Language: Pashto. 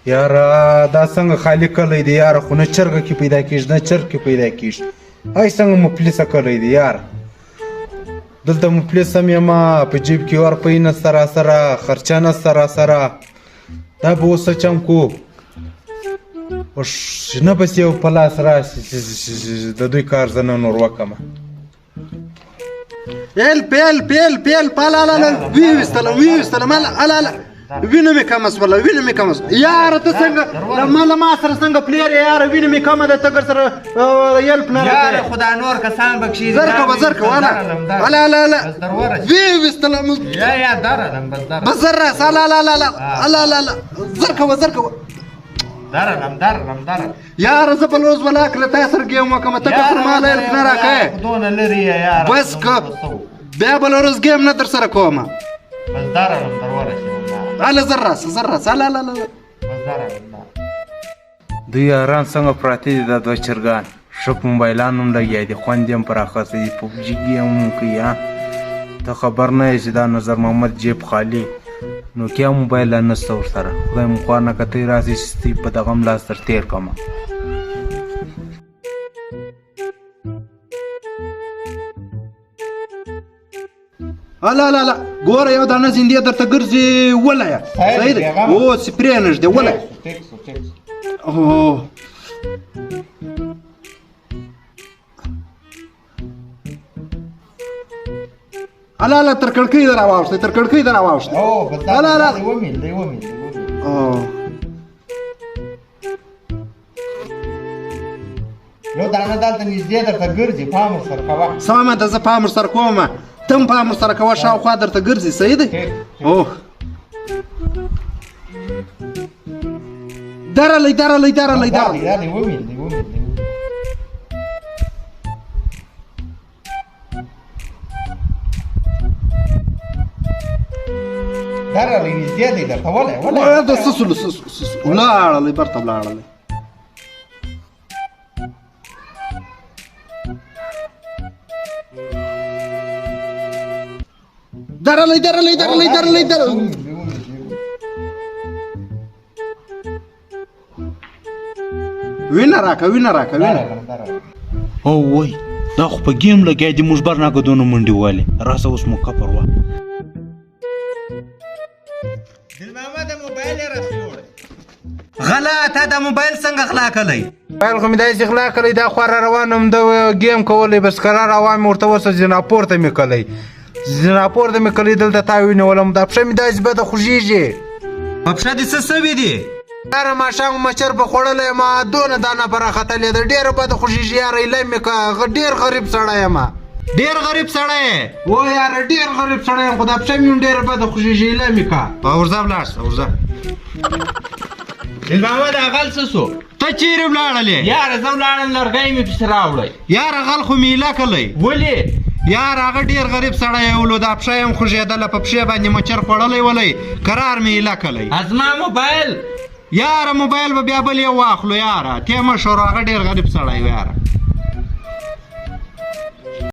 یاره دا څنګه خالی کلی دی یاره خو نه چرګه کې پیدا کېږي نه چرګ کې پیدا کېږي ای څنګه مفلسه کلی دی یاره دلته مفلس هم یمه په جیب کې روپۍ نه سراسره خرچه نه سراسره دا به اوس څه چم کو نه بس یو په لاس راشي د دوی کار زه نه نور وکړم پیل پالاله ویوستلم الا وینه مې کمه سوله یاره ته څنګه ما سره څنګه پلیر یاره وینه مې کمه ده ته ګر سره یلپ نه یاره خدا نور کسان بکشي زرکه الا ویوستلم یا درلم بس زره الا زرکه درلم یاره زه بل ورځ ولاک له تا سره ګیم وکړم ته که پر ما له یلپ نه راکړې دونه لرې یاره بس که بیا بل ورځ ګیم نه در سره کوم بس درلم در ورسېدم اله زر الا دوی یاران څنګه پراته دي دا دوه چرګان ښه په موبایلانو هم لګیا دي خوند یې هم پر اخیستی دي پبجي ګیم هم کوي ته خبر نه یې چې دا نظر محمد جیب خالي نوکیا موبایل لا نسته ورسره خدای مو خوا نه که ته یې راسې چې ستی په دغه هم لاس در تېر کړمه الا ګوره یو دانه زندې درته ګرځي ولایه صحیح دی اوس پرې نږدې ولایه الا تر کړکۍ در راواوښتې الا یو دانه دلته نږدې درته ګرځي پام ورسره کوه سمه ده زه پام ورسره کوم تم پام ورسره کوه شاوخوا درته ګرځي صحیح دی اوه درلی نږدې دی درته ولې د سسلو ولاړلی برته ولاړلی درلی وینه راکه او وای دا خو په ګیم لګیا دي موږ برناکه دونه منډې والې راسه اوس مو کپر وا دلمامه د موبایل یې راسیوړی غلا تا د موبایل څنګه غلا کلی موبایل خو مې داسې غلا کړی دا خوا را روان هم د ګیم کولی بس قرار روان مې ورته وسه زیناپور ته مې کلی دلته تا ونیولم دا پښه مې داسې بده خوږېږي په پښه دې څه سوي دي یاره ماښام مچر په خوړلی یم دونه دانه په راختلې ده ډېره بده خوږېږي یاره ایله مې که ډېر غریب سړی یم ډېر غریب سړی و یاره ډېر غریب سړی یم خو دا پښه مې هم ډېره بده خوږېږي ایله مې که ورځه ولاړ شه ورځه دلمامه دا غل څه سو ته چیرې ولاړلې یاره زه ولاړم لرګی مې پسې راوړی یاره غل خو مې ایله کلی ولې یار هغه ډېر غریب سړی ولو دا پښه یې هم خوږېدله په پښې باندې مچر خوړلی ولی قرار مې ایله کلی ازما موبایل یاره موبایل به بیا بل یې واخلو یاره تې مه شورو هغه ډېر غریب سړی و یاره